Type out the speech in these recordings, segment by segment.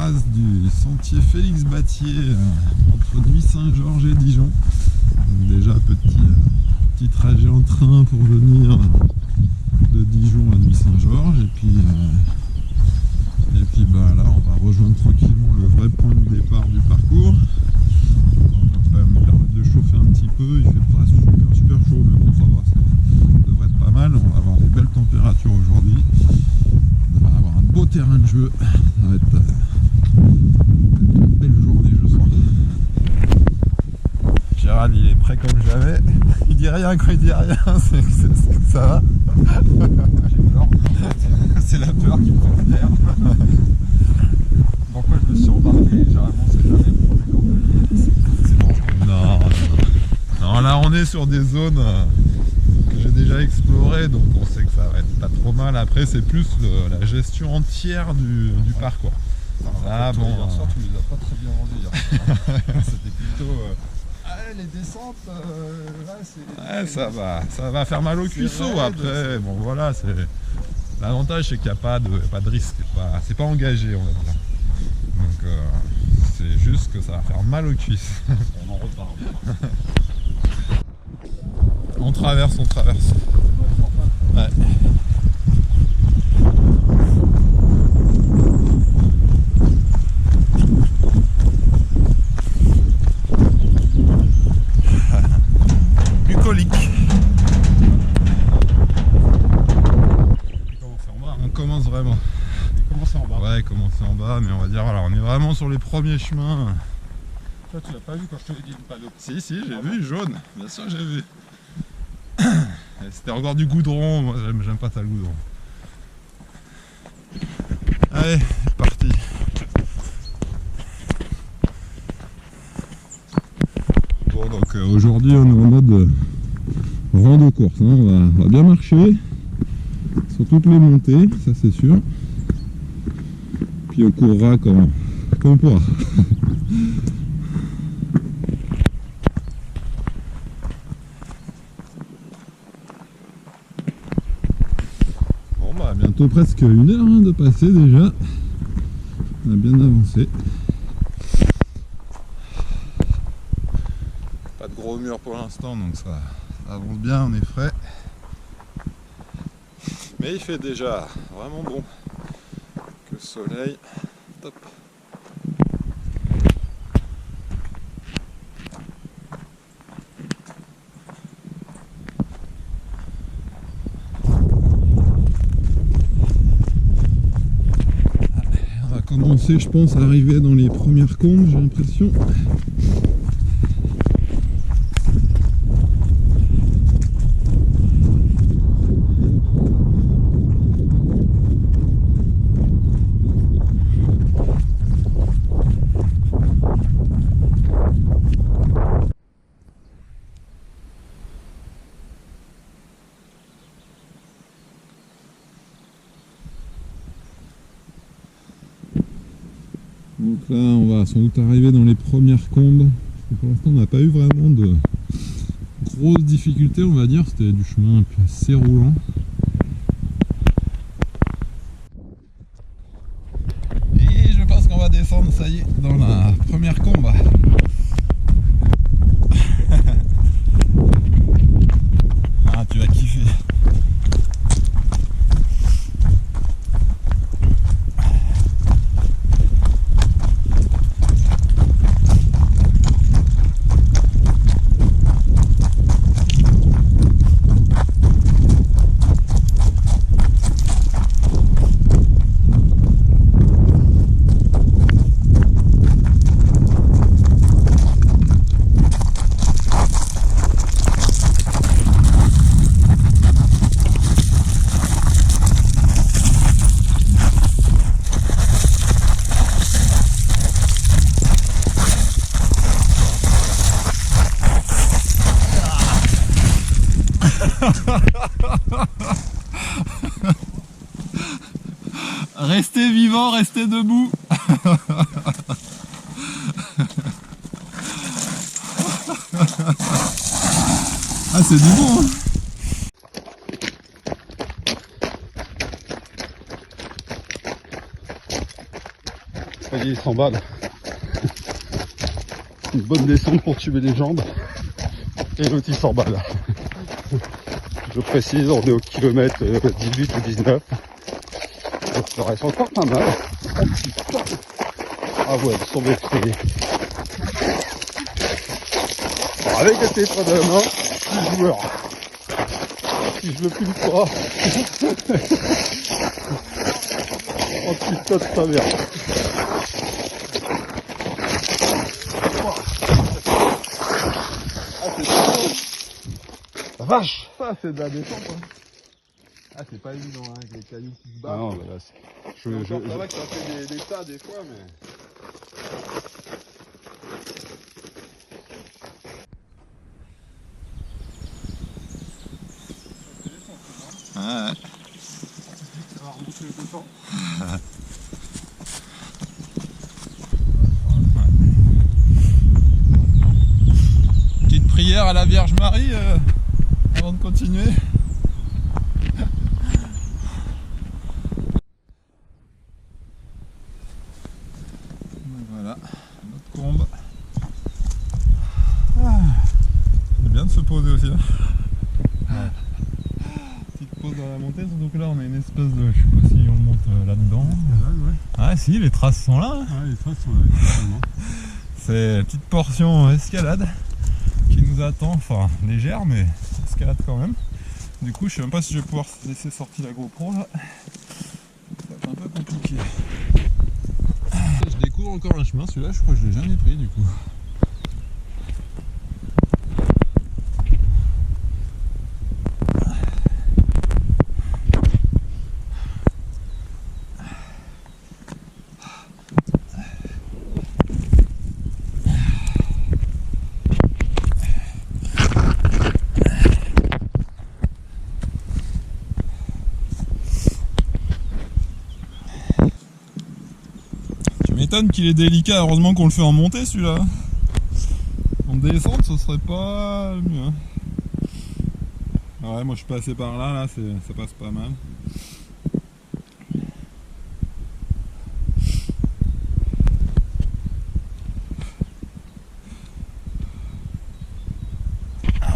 traces du sentier Félix Battier entre Nuit-Saint-Georges et Dijon. Donc déjà petit trajet en train pour venir de Dijon à Nuit-Saint-Georges et puis bah là on va rejoindre tranquillement le vrai point de départ du parcours. Ça va me permettre de chauffer un petit peu, il fait pas super chaud mais bon ça va, ça devrait être pas mal. On va avoir des belles températures aujourd'hui, on va avoir un beau terrain de jeu, ça va être une belle journée je sens. Gérald il est prêt comme jamais, il dit rien quand il dit rien, c'est que ça va. J'ai peur, c'est la peur qui me préfère. Pourquoi je me suis embarqué? Généralement c'est jamais pour des campagnes, c'est dangereux. Non, là on est sur des zones que j'ai déjà explorées, donc on sait que ça va être pas trop mal. Après c'est plus la gestion entière du parcours. Hier soir tu nous as pas très bien vendu hier. C'était plutôt... les descentes, là c'est... Ouais, ça va faire mal au cuisseau après. Bon voilà, l'avantage c'est qu'il n'y a pas de risque, c'est pas engagé on va dire. Donc c'est juste que ça va faire mal aux cuisses. On en reparle. On traverse. Ouais. Bucolique. On commence vraiment. Commencer en bas. Ouais, commencer en bas, mais on va dire voilà, on est vraiment sur les premiers chemins. Toi tu l'as pas vu quand je te l'ai dit le panneau? Si, j'ai vu, jaune, bien sûr j'ai vu. C'était encore du goudron, moi j'aime pas ça le goudron. Allez, c'est parti. Bon donc aujourd'hui on est en mode rando course, hein. On va bien marcher sur toutes les montées, ça c'est sûr. Puis on courra comme on pourra. Bon bah bientôt presque 1 heure hein, de passer déjà. On a bien avancé. Pas de gros murs pour l'instant donc ça avance bien, on est frais. Mais il fait déjà vraiment bon. Que le soleil. Top. On va commencer je pense à arriver dans les premières combes, j'ai l'impression. Donc là on va sans doute arriver dans les premières combes. Pour l'instant on n'a pas eu vraiment de grosses difficultés on va dire, c'était du chemin assez roulant. Et je pense qu'on va descendre, ça y est, dans la première combe. Ah tu vas kiffer. Restez vivant, restez debout. Ah c'est du bon hein. voyez, il s'emballe. Une bonne descente pour tuer les jambes. Et l'autre il s'emballe. Je précise, on est au kilomètre 18 ou 19. Donc ça reste encore pas mal. Oh putain. Ah ouais, ils sont maîtrisés. Bon, avec le téléphone à la main, je suis joueur. Si je le filme pas. Oh putain de ta mère. La vache! Ça, c'est de la descente. Hein. Ah, c'est pas évident hein, avec les cailloux qui se battent. Ah non, mais là, c'est... Ça va que ça fait des tas des fois, mais. Ouais. Ça va remonter le temps. Petite prière à la Vierge Marie avant de continuer. Voilà, notre combe. C'est bien de se poser aussi. Hein. Petite pause dans la montée, surtout que là on a une espèce de... Je sais pas si on monte là-dedans. Ah si, les traces sont là. Hein. Ah, les traces sont là, effectivement. C'est une petite portion escalade qui nous attend, enfin légère mais escalade quand même. Du coup je sais même pas si je vais pouvoir laisser sortir la GoPro là. Ça va être un peu compliqué. Je découvre encore un chemin, celui-là je crois que je l'ai jamais pris du coup. Qu'il est délicat, heureusement qu'on le fait en montée celui-là. En descente ce serait pas le mieux. Ouais, moi je suis passé par là, ça passe pas mal.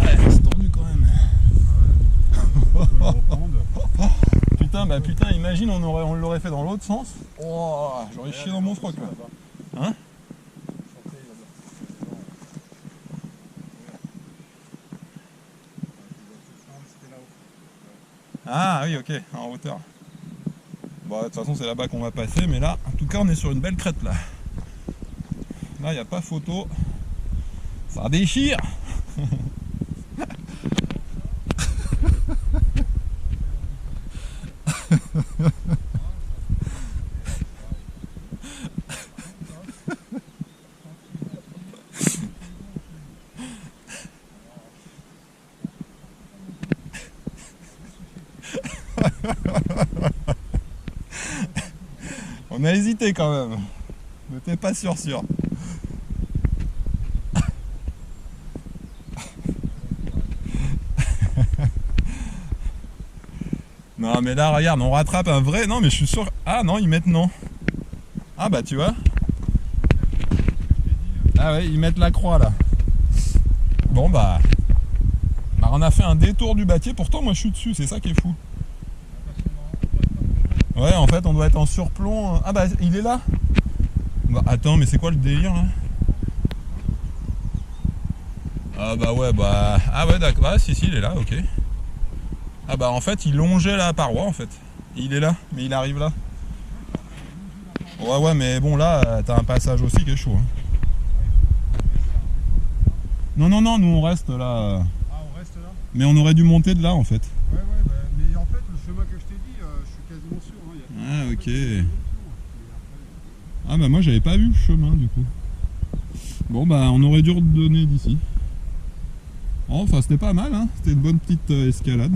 Ouais, c'est tendu quand même. Putain, imagine on l'aurait fait dans l'autre sens. Oh, j'aurais chié dans mon froc là. Hein? Ah oui, ok, en hauteur. Bon, de toute façon c'est là-bas qu'on va passer, mais là, en tout cas on est sur une belle crête là. Là, il n'y a pas photo. Ça déchire. On a hésité quand même. Mais t'es pas sûr. Non mais là regarde, on rattrape un vrai. Non mais je suis sûr. Ah non, ils mettent non. Ah bah tu vois. Ah ouais, ils mettent la croix là. Bon bah on a fait un détour du bâtier, pourtant moi je suis dessus, c'est ça qui est fou. Ouais, en fait on doit être en surplomb. Ah bah il est là. Bah attends, mais c'est quoi le délire là? Ah bah ouais, bah... Ah ouais d'accord, ah si il est là, ok. Ah bah en fait il longeait la paroi en fait. Il est là, mais il arrive là. Ouais mais bon là t'as un passage aussi qui est chaud. Hein. Non, nous on reste là. Ah, on reste là? Mais on aurait dû monter de là en fait. Ouais, bah, mais en fait, le chemin que je t'ai dit, je suis quasiment sûr. Hein, ah, ok. Ah, bah, moi j'avais pas vu le chemin du coup. Bon, bah, on aurait dû redonner d'ici. Oh, enfin, c'était pas mal, hein. C'était une bonne petite escalade.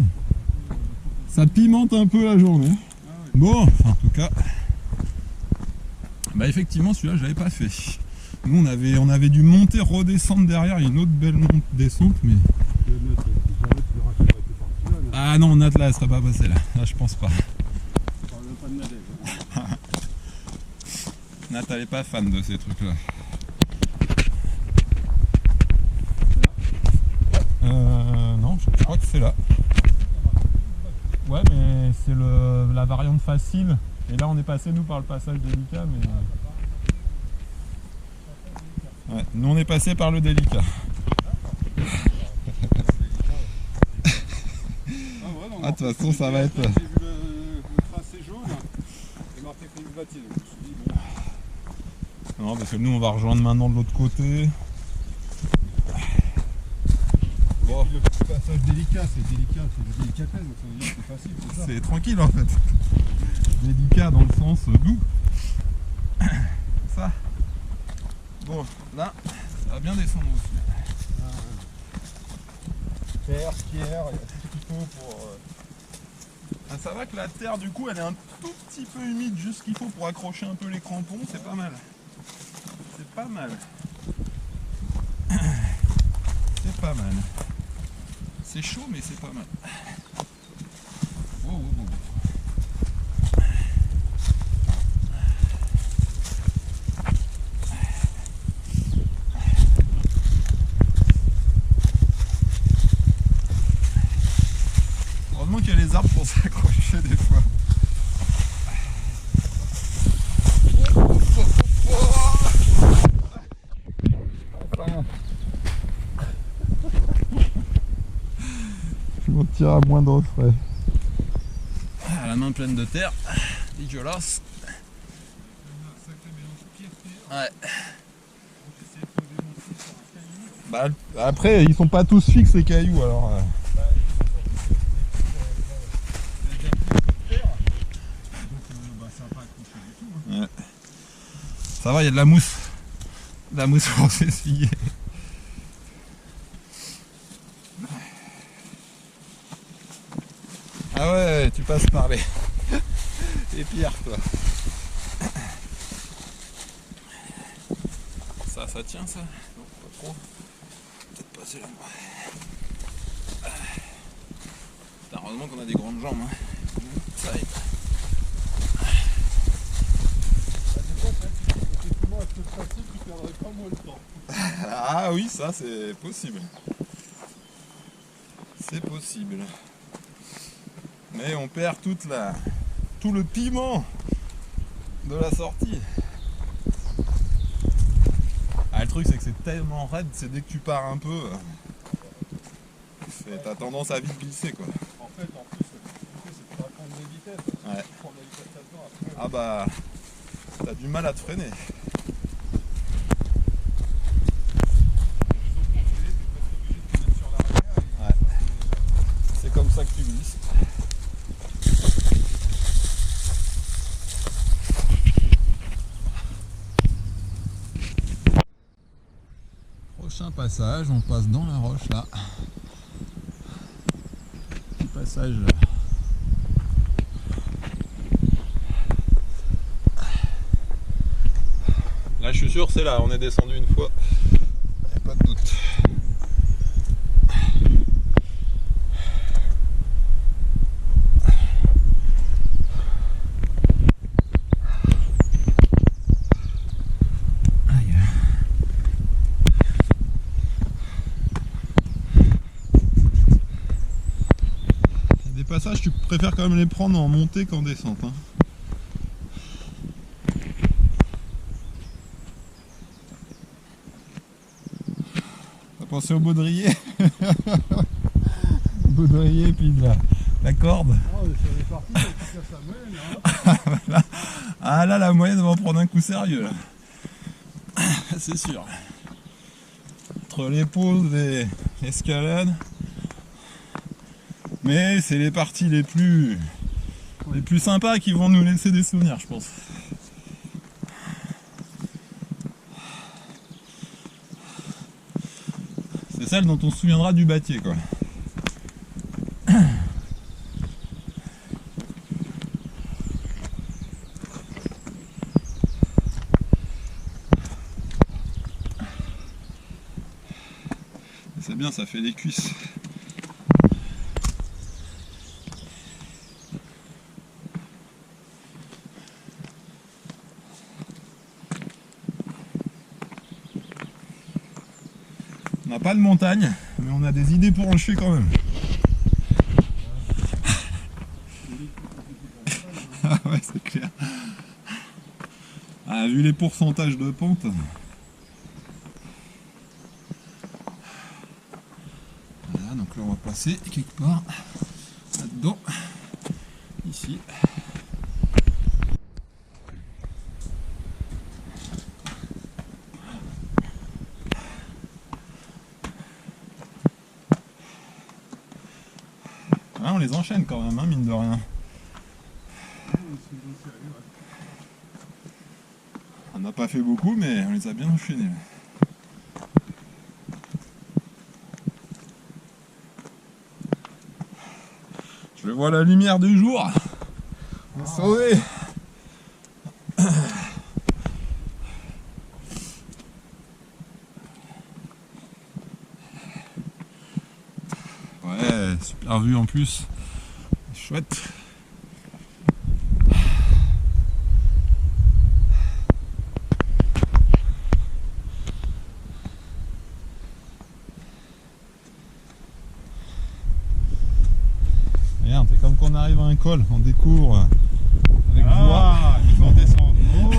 Ça pimente un peu la journée. Bon, en tout cas. Bah, effectivement, celui-là, je l'avais pas fait. Nous, on avait dû monter, redescendre derrière. Il y a une autre belle descente, mais. Ah non, Nat là, elle serait pas passée là. Là, je pense pas. Nat, elle est pas fan de ces trucs-là. Non, je crois que c'est là. Ouais, mais c'est la variante facile. Et là, on est passé, nous, par le passage délicat, mais... Ouais, nous, on est passé par le délicat. Ah, de toute façon, ça va être... J'ai vu le tracé jaune, et marqué Félix Batier, donc je me suis dit, bon... Non, parce que nous, on va rejoindre maintenant de l'autre côté. Bon. Le passage délicat, c'est de délicatesse, donc ça veut dire que c'est facile, c'est ça. C'est tranquille, en fait. Délicat dans le sens doux. Ça. Bon, là, ça va bien descendre aussi. Terre, pierre, il y a tout ce qu'il faut pour... Ah, ça va que la terre, du coup, elle est un tout petit peu humide, juste ce qu'il faut pour accrocher un peu les crampons, c'est pas mal. C'est pas mal. C'est pas mal. C'est chaud, mais c'est pas mal. Oh, oh, oh. Heureusement qu'il y a les arbres pour s'accrocher des fois. Je m'en tire à moins de frais. La main pleine de terre, dégueulasse. Ouais. Bah, après, ils sont pas tous fixes les cailloux alors. Ouais. Ça va, il y a de la mousse. De la mousse pour s'essuyer. Ah ouais, tu passes par les pierres toi. Ça tient ça? Non, pas trop. Peut-être pas celui-là. Heureusement qu'on a des grandes jambes. Hein. Ça aide. Ah oui, ça c'est possible. C'est possible. Mais on perd tout le piment de la sortie. Ah, le truc c'est que c'est tellement raide, c'est dès que tu pars un peu, t'as tendance à vite glisser quoi. En fait, c'est pour prendre des vitesses. Ouais. Prendre la vitesse là-dedans, après, Ah bah, t'as du mal à te freiner. Ouais. C'est comme ça que tu glisses. Prochain passage, on passe dans la roche là. Petit passage. Là je suis sûr c'est là, on est descendu une fois. Y a pas de doute. Passages, tu préfères quand même les prendre en montée qu'en descente. Hein. T'as pensé au baudrier? Baudrier puis de la corde. Oh, sur les parties, tu casses la moyenne, Voilà. Ah là, la moyenne va en prendre un coup sérieux là. C'est sûr. Entre les pauses et l'escalade. Mais c'est les parties les plus sympas qui vont nous laisser des souvenirs, je pense. C'est celle dont on se souviendra du bâtier, quoi. C'est bien, ça fait des cuisses. On n'a pas de montagne, mais on a des idées pour enlever quand même. Ah ouais, c'est clair. Ah, vu les pourcentages de pente. Voilà, donc là on va passer quelque part là-dedans. Ici. Ah, on les enchaîne quand même, hein, mine de rien. On n'a pas fait beaucoup, mais on les a bien enchaînés. Je vois la lumière du jour. On est sauvés. Ouais, super vue en plus. Chouette. Regarde, c'est comme qu'on arrive à un col, on découvre avec joie. Ils vont descendre. Oh.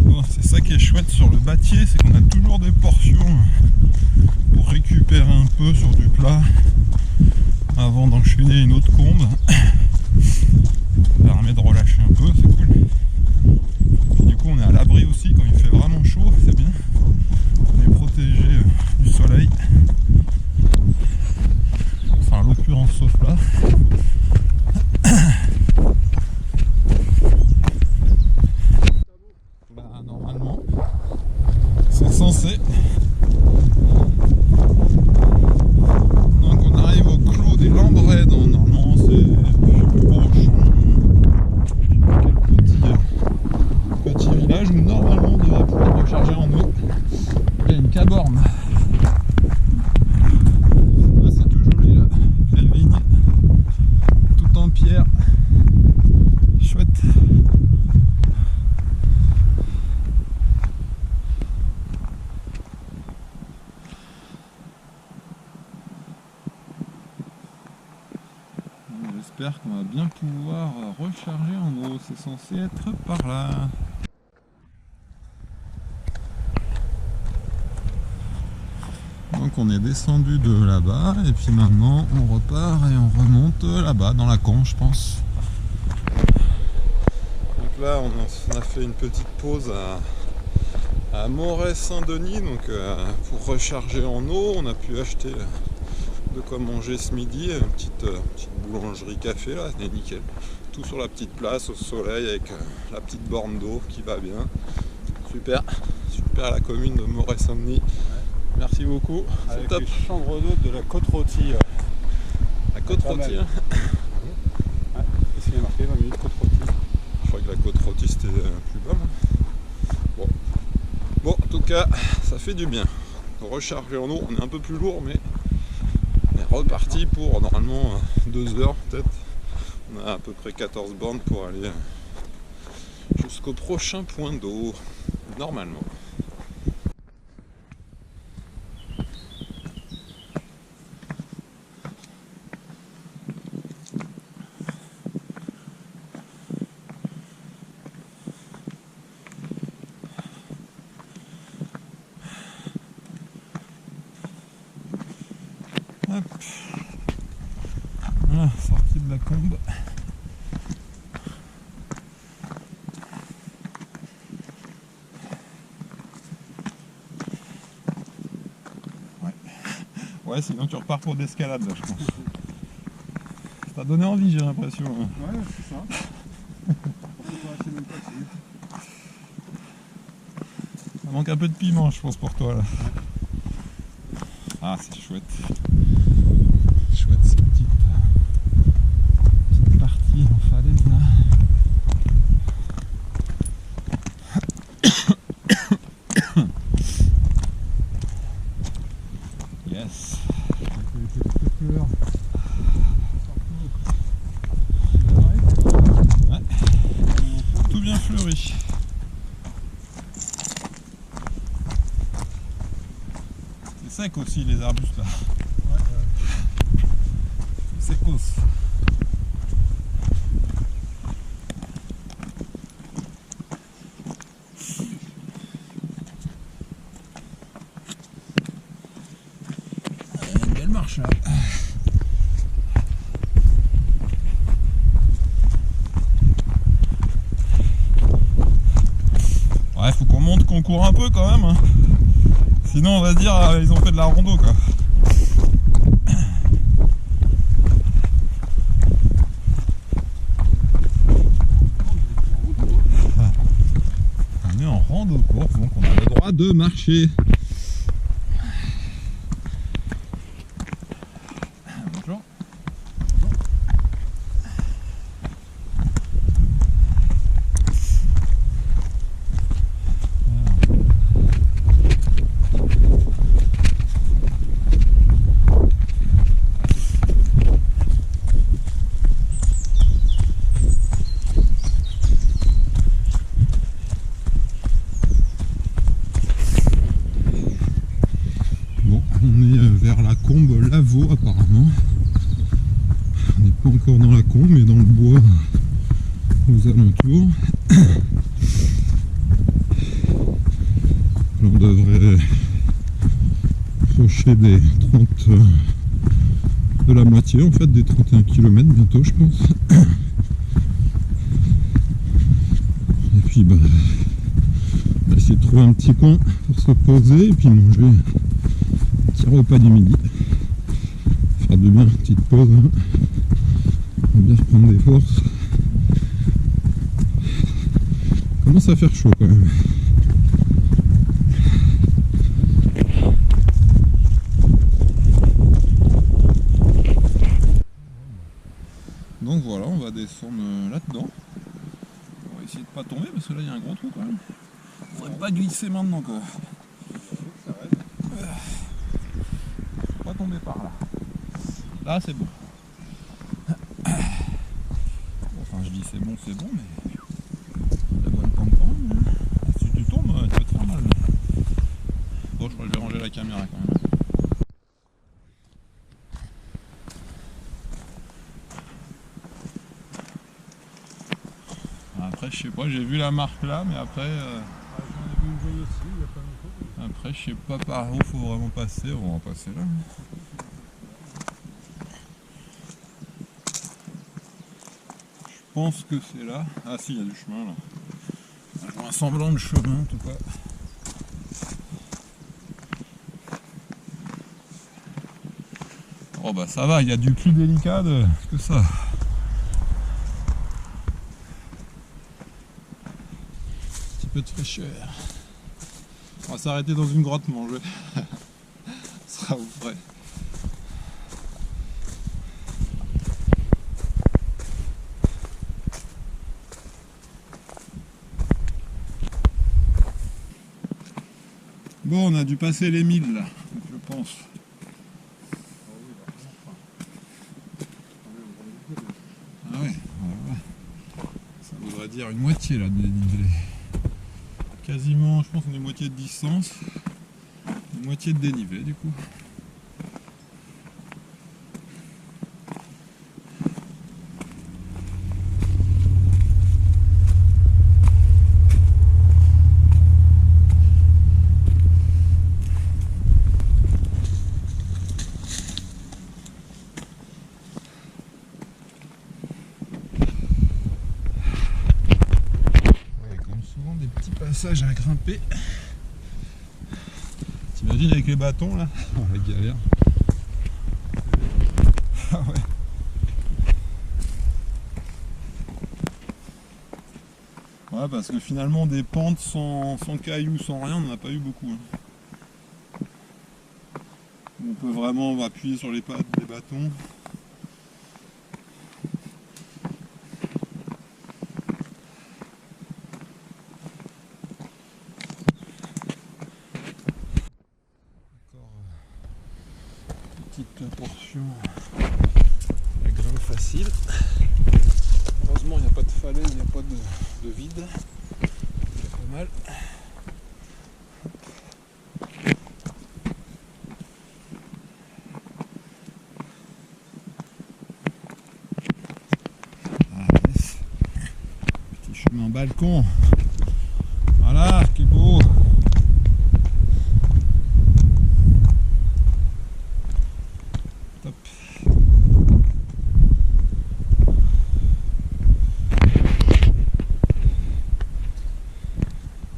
Bon, c'est ça qui est chouette sur le bâtier, c'est qu'on a toujours des portions pour récupérer un peu sur du plat avant d'enchaîner une autre combe. Ça permet de relâcher un peu, c'est cool. Puis du coup on est à l'abri aussi quand il fait vraiment chaud, c'est bien. On est protégé du soleil. Enfin en l'occurrence sauf là. Bah normalement c'est censé. Donc on arrive au clos des Lambraies, donc normalement c'est quel petit village où normalement on devrait pouvoir recharger en eau. Il y a une caborne. Ah, c'est tout joli là, les vignes, tout en pierre. Chouette. J'espère qu'on va bien pouvoir recharger en eau, c'est censé être par là. Donc on est descendu de là-bas et puis maintenant on repart et on remonte là-bas dans la Conche, je pense. Donc là on a fait une petite pause à Moret-Saint-Denis, donc pour recharger en eau. On a pu acheter de quoi manger ce midi, une petite boulangerie café là, c'est nickel. Tout sur la petite place au soleil avec la petite borne d'eau qui va bien. Super, super la commune de Moret-Saint-Denis. Merci beaucoup, Avec c'est top. les chambres d'hôtes de la côte rôtie. La côte rôtie. Hein. Ouais, qu'est-ce qu'il y a marqué 20 minutes côte rôtie. Je crois que la côte rôtie c'était plus bas. Bon, en tout cas, ça fait du bien. Recharger en eau, on est un peu plus lourd, mais on est reparti pour normalement 2 heures peut-être. On a à peu près 14 bornes pour aller jusqu'au prochain point d'eau, normalement. Hop. Voilà, sortie de la combe. Ouais, sinon tu repars pour d'escalade là, je pense. Ça t'a donné envie, j'ai l'impression. Ouais, c'est ça. Ça manque un peu de piment, je pense, pour toi là. Ah, c'est chouette. Chouette cette petite partie en falaise là. Yes. Avec les petites fleurs. sec aussi les arbustes là. Secos. Une belle marche là. Ouais, faut qu'on monte, qu'on court un peu quand même. Hein. Sinon on va se dire ils ont fait de la rando quoi. On est en rando courte, donc on a le droit de marcher. Bonjour. Vers la combe Lavaux apparemment. On n'est pas encore dans la combe mais dans le bois aux alentours. On devrait approcher des 30 de la moitié en fait des 31 km bientôt je pense. Et puis bah on va essayer de trouver un petit coin pour se poser et puis manger petit repas du midi. Faire de bien, petite pause. Hein. On va bien reprendre des forces. Commence à faire chaud quand même. Donc voilà, on va descendre là-dedans. On va essayer de pas tomber parce que là il y a un gros trou quand même. Faudrait pas glisser maintenant quoi. Pas tomber par là. Là c'est bon. Enfin je dis c'est bon, mais la bonne pente quand même. Si tu tombes, tu vas te faire mal. Bon, je crois que je vais ranger la caméra quand même. Après je sais pas, j'ai vu la marque là, mais après après je sais pas par où faut vraiment passer, on va passer là. Je pense que c'est là. Ah si, il y a du chemin là. Je vois un semblant de chemin en tout cas. Oh bah ça va, il y a du plus délicat que ça. Un petit peu de fraîcheur. On va s'arrêter dans une grotte manger. Ça sera au frais. Bon, on a dû passer les 1000 là, je pense. Ah ouais, voilà. Ça voudrait dire une moitié là de dénivelé. Quasiment, je pense qu'on est moitié de distance, une moitié de dénivelé du coup. Des petits passages à grimper. T'imagines avec les bâtons là? Oh la galère. Ah ouais. Ouais, parce que finalement des pentes sans cailloux, sans rien, on n'en a pas eu beaucoup. Hein. On peut vraiment appuyer sur les pattes des bâtons. Petite portion à grimpe facile. Heureusement il n'y a pas de falaise, il n'y a pas de vide. C'est pas mal. balcon. Voilà, qui est beau. Top.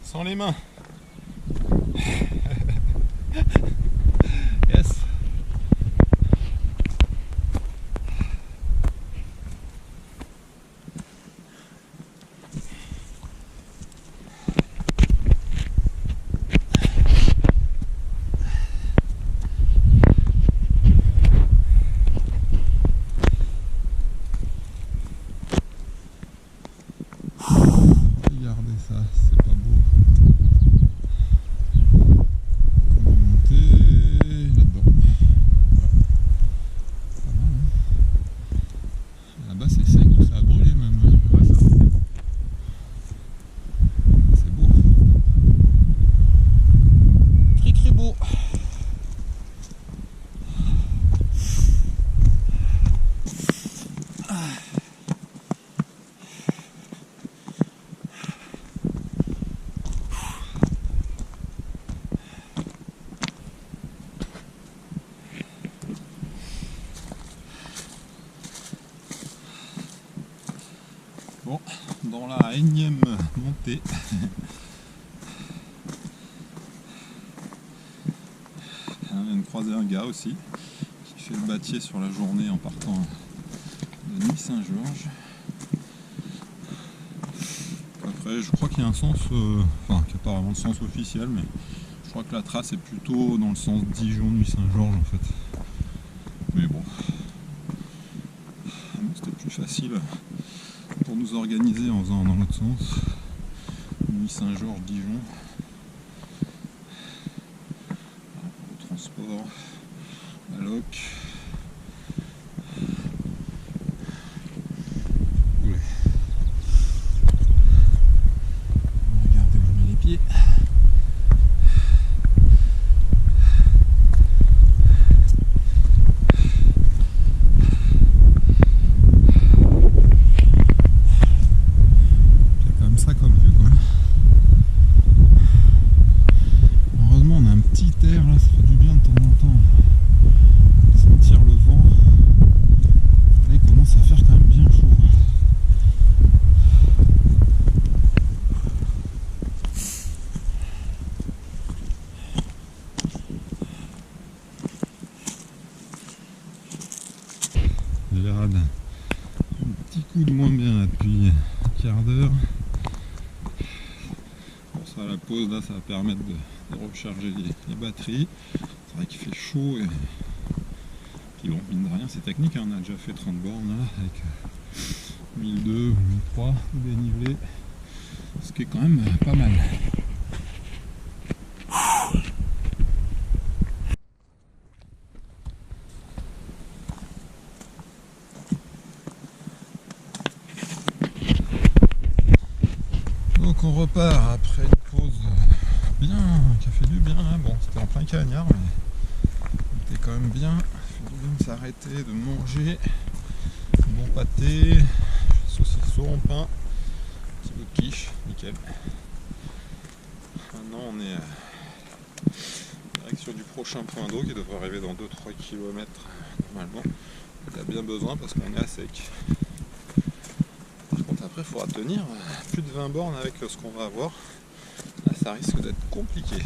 Sans les mains. Yes. Regardez ça, c'est pas beau. Comment monter là-dedans? Pas mal, hein. Là-bas c'est sec, ça a brûlé même. Ouais, ça. C'est beau. Très beau. Bon, dans la énième montée, on vient de croiser un gars aussi qui fait le bâtier sur la journée en partant de Nuits-Saint-Georges. Après, je crois qu'il y a un sens, enfin, qu'il n'y a pas vraiment de sens officiel, mais je crois que la trace est plutôt dans le sens Dijon-Nuits-Saint-Georges en fait. Mais bon, c'était plus facile pour nous organiser en faisant dans l'autre sens. Nuits-Saint-Georges-Dijon. Le transport, la loc. Oulé. Regardez où je mets les pieds. J'ai rade un petit coup de moins bien là, depuis un quart d'heure. Pour ça, la pause là, ça va permettre de recharger les batteries. C'est vrai qu'il fait chaud et puis bon, mine de rien, c'est technique, hein. On a déjà fait 30 bornes là avec 1002 ou 1003 dénivelé, ce qui est quand même pas mal. Donc on repart après une pause bien, qui a fait du bien là. Bon, c'était en plein cagnard, mais c'était quand même bien. Ça fait du bien de s'arrêter, de manger. Bon pâté, saucisson, pain, petit bout de quiche, nickel. Maintenant on est en direction du prochain point d'eau qui devrait arriver dans 2-3 km normalement. Il a bien besoin parce qu'on est à sec. Par contre après il faudra tenir plus de 20 bornes avec ce qu'on va avoir. Là ça risque d'être compliqué.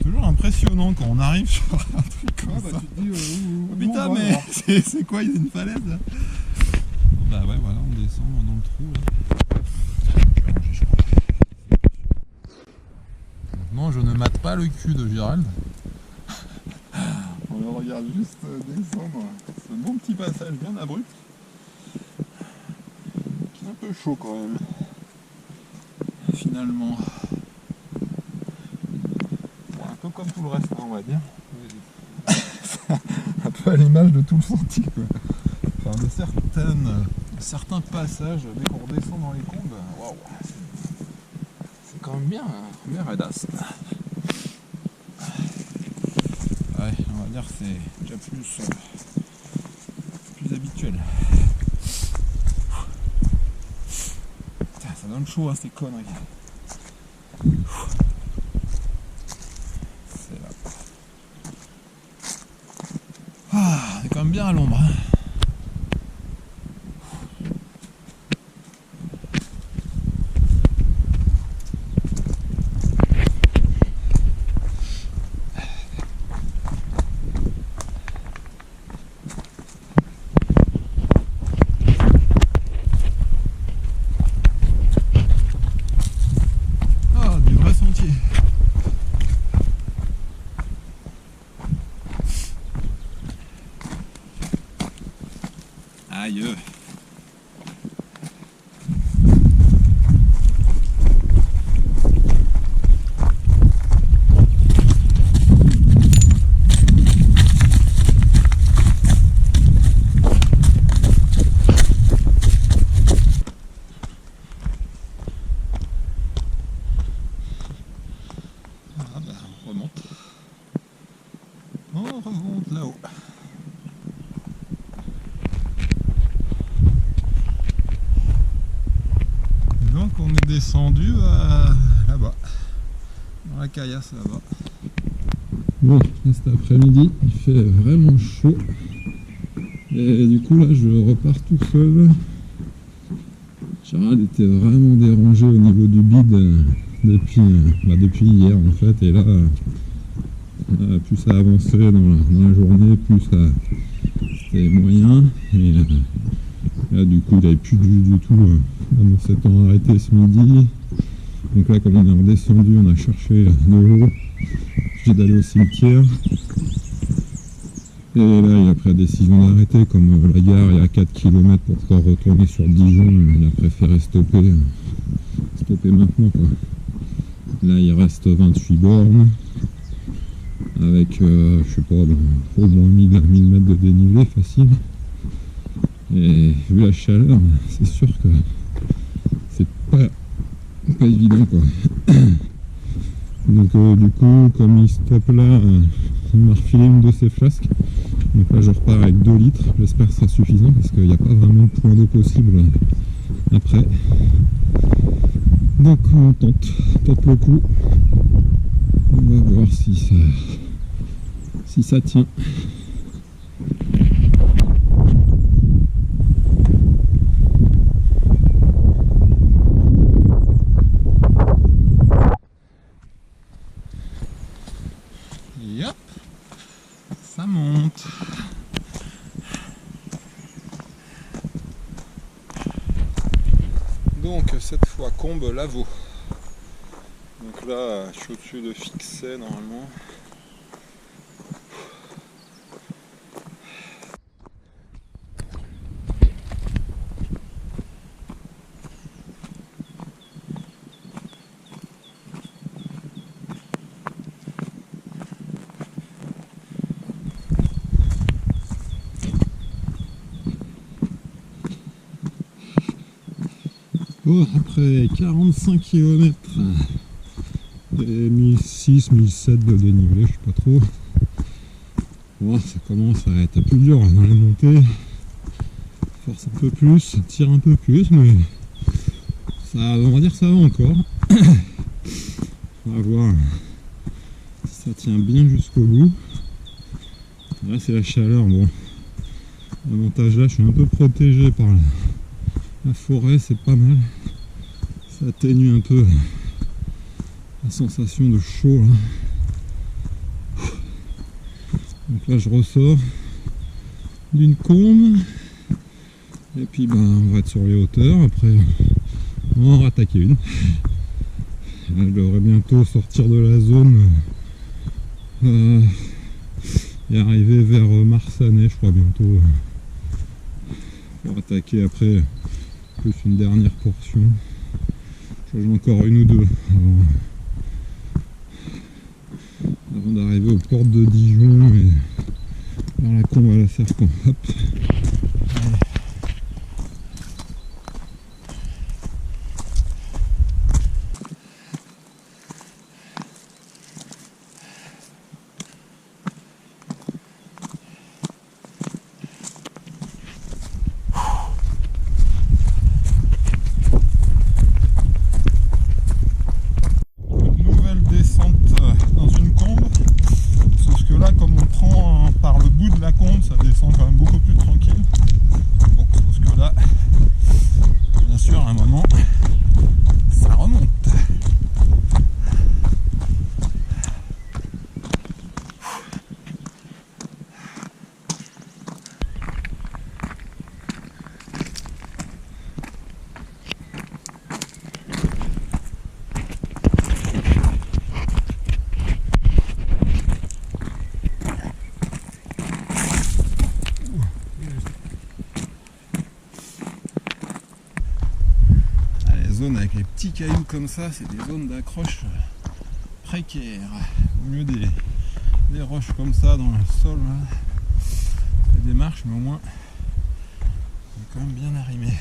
Toujours impressionnant quand on arrive sur un truc comme ça. Tu te dis, Oh, putain, mais c'est quoi, il y a une falaise là? Bah ouais, voilà, on descend dans le trou là. Maintenant, je ne mate pas le cul de Gérald. On le regarde juste descendre. Ce bon petit passage bien abrupt. Qui est un peu chaud quand même. Finalement. comme tout le reste, hein, on va dire. Un peu à l'image de tout le sentier, quoi. Enfin, de certains passages, dès qu'on redescend dans les combes, waouh, c'est quand même bien radasse. Ouais, on va dire que c'est déjà plus habituel. Putain, ça donne chaud hein, ces conneries. C'est là. Ah, on est quand même bien à l'ombre. Hein. Aïe. Ah bah on remonte. On remonte là-haut. Donc on est descendu là-bas, dans la caillasse là-bas. Bon, là cet après-midi, il fait vraiment chaud. Et du coup là je repars tout seul. Gérald était vraiment dérangé au niveau du bide depuis hier en fait. Et là, plus ça avançait dans la journée, plus c'était moyen. Et là du coup il n'avait plus du tout. On s'est arrêté ce midi. Donc là comme on est redescendu, on a cherché de l'eau. J'ai d'aller au cimetière. Et là il a pris la décision d'arrêter, comme la gare il y a 4 km pour pouvoir retourner sur Dijon, il a préféré stopper maintenant quoi. Là il reste 28 bornes avec je sais pas, au moins 1000 mètres de dénivelé facile. Et vu la chaleur, c'est sûr que c'est pas évident quoi. Donc du coup comme il stoppe là, il m'a refilé une de ses flasques. Donc là je repars avec 2 litres, j'espère que ça sera suffisant parce qu'il n'y a pas vraiment de point d'eau possible après. Donc on tente le coup. On va voir si ça tient. Yep, ça monte. Donc cette fois combe Lavaux. Donc là je suis au-dessus de Fixet normalement. Bon, après 45 km et 1006-1007 de dénivelé, je sais pas trop. Bon, ça commence à être plus dur dans les montées. Force un peu plus, tire un peu plus, mais ça, on va dire que ça va encore. On va voir si ça tient bien jusqu'au bout. Là c'est la chaleur, bon. L'avantage là, je suis un peu protégé par la forêt, c'est pas mal. Ça atténue un peu la sensation de chaud là. Donc là je ressors d'une combe. Et puis ben on va être sur les hauteurs. Après on va en rattaquer une. Là, je devrais bientôt sortir de la zone et arriver vers Marsanais, je crois bientôt. Pour attaquer après plus une dernière portion. J'en ai encore une ou deux avant d'arriver aux portes de Dijon et vers la combe à la Serpent. Hop. Ça descend quand même beaucoup plus tranquille. Bon, parce que là, bien sûr, à un moment, ça remonte. Avec les petits cailloux comme ça, c'est des zones d'accroche précaires. Au mieux des roches comme ça dans le sol, là. C'est des marches, mais au moins c'est quand même bien arrimé.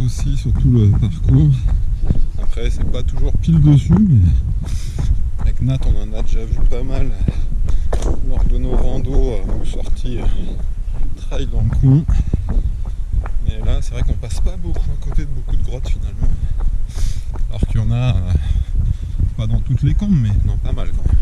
Aussi sur tout le parcours. Après c'est pas toujours pile dessus, mais avec Nat on en a déjà vu pas mal lors de nos randos ou sorties trail dans le coin. Mais là c'est vrai qu'on passe pas beaucoup à côté de beaucoup de grottes finalement. Alors qu'il y en a pas dans toutes les combes, mais dans pas mal quand même.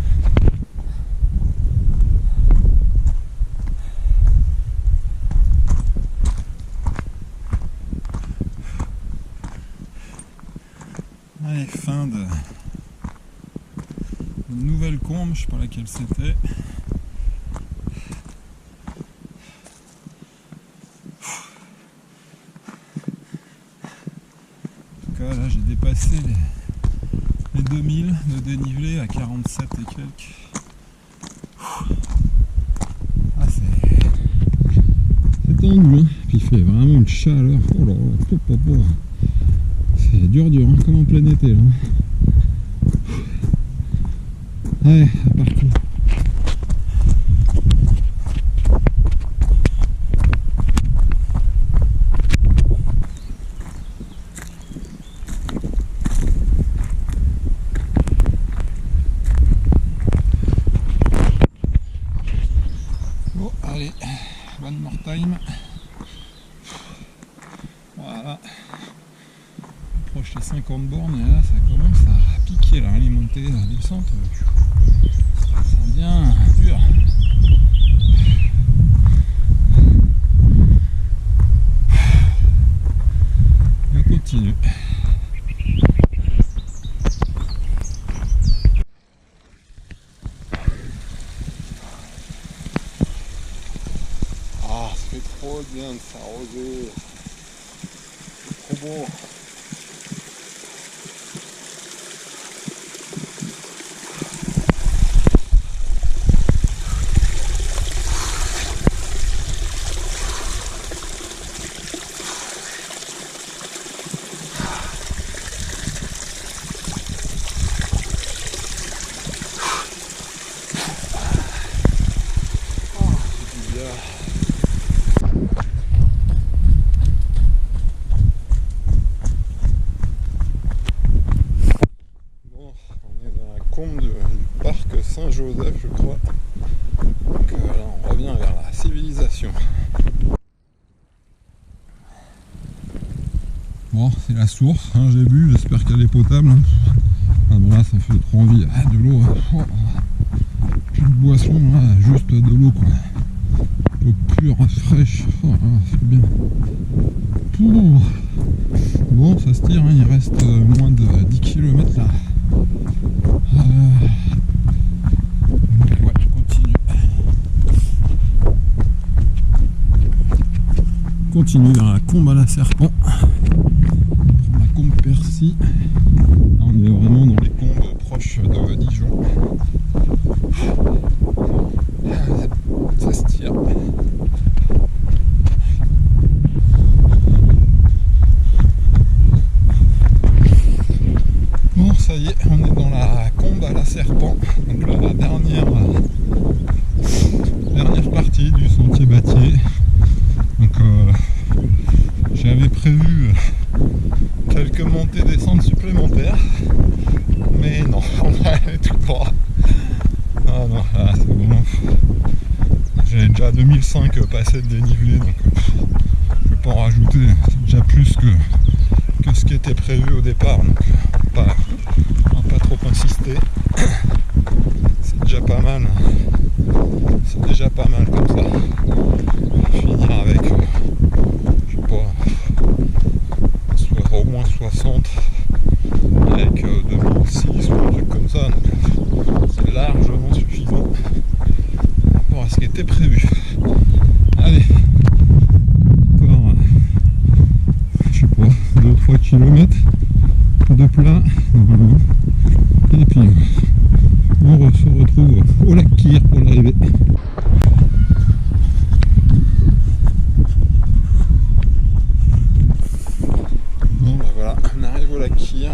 Allez, fin de une nouvelle combe, je sais pas laquelle c'était. En tout cas, là j'ai dépassé les 2000 de dénivelé à 47 et quelques. Ah, c'est tendu, hein. Puis il fait vraiment une chaleur. Oh là là, c'est dur, hein, comme en plein été là. Allez, c'est parti. Bon, allez, one more time. Voilà. Approche les 50 bornes et là ça commence à piquer là, les montées, la descente, ça sent bien dur. Et on continue. Ah, ça fait trop bien de s'arroser. C'est trop beau. Du parc Saint-Joseph, je crois. Donc là on revient vers la civilisation. Bon, c'est la source, hein, j'ai bu, j'espère qu'elle est potable. Hein. Ah bon là ça fait trop envie. Ah, de l'eau, oh, plus de boisson, là, juste de l'eau quoi. L'eau pure, fraîche, oh, c'est bien. Ouh. Bon, ça se tire, hein, il reste moins de 10 km là. Ouais, continue vers la combe à la Serpent. aussi. Là, on est vraiment dans les combes proches de Dijon. Ça se tire. Bon, ça y est, on est dans la combe à la Serpent, donc la dernière partie du sentier Battier. Donc j'avais prévu quelques montées descentes supplémentaires, mais non, on va aller tout droit. Ah non, là c'est bon. J'ai déjà 2005 passé de dénivelé, donc je vais pas en rajouter, c'est déjà plus que ce qui était prévu au départ, donc on va pas trop insister. C'est déjà pas mal. C'est déjà pas mal comme ça. On va finir avec, je sais pas, au moins 60 avec 2006 ou un truc comme ça. Donc c'est largement suffisant par rapport à ce qui était prévu. Allez, encore, je sais pas, 2-3 km de plat normalement. Et puis on se retrouve au lac Kyr pour l'arrivée. Bon bah voilà, on arrive au lac Kyr.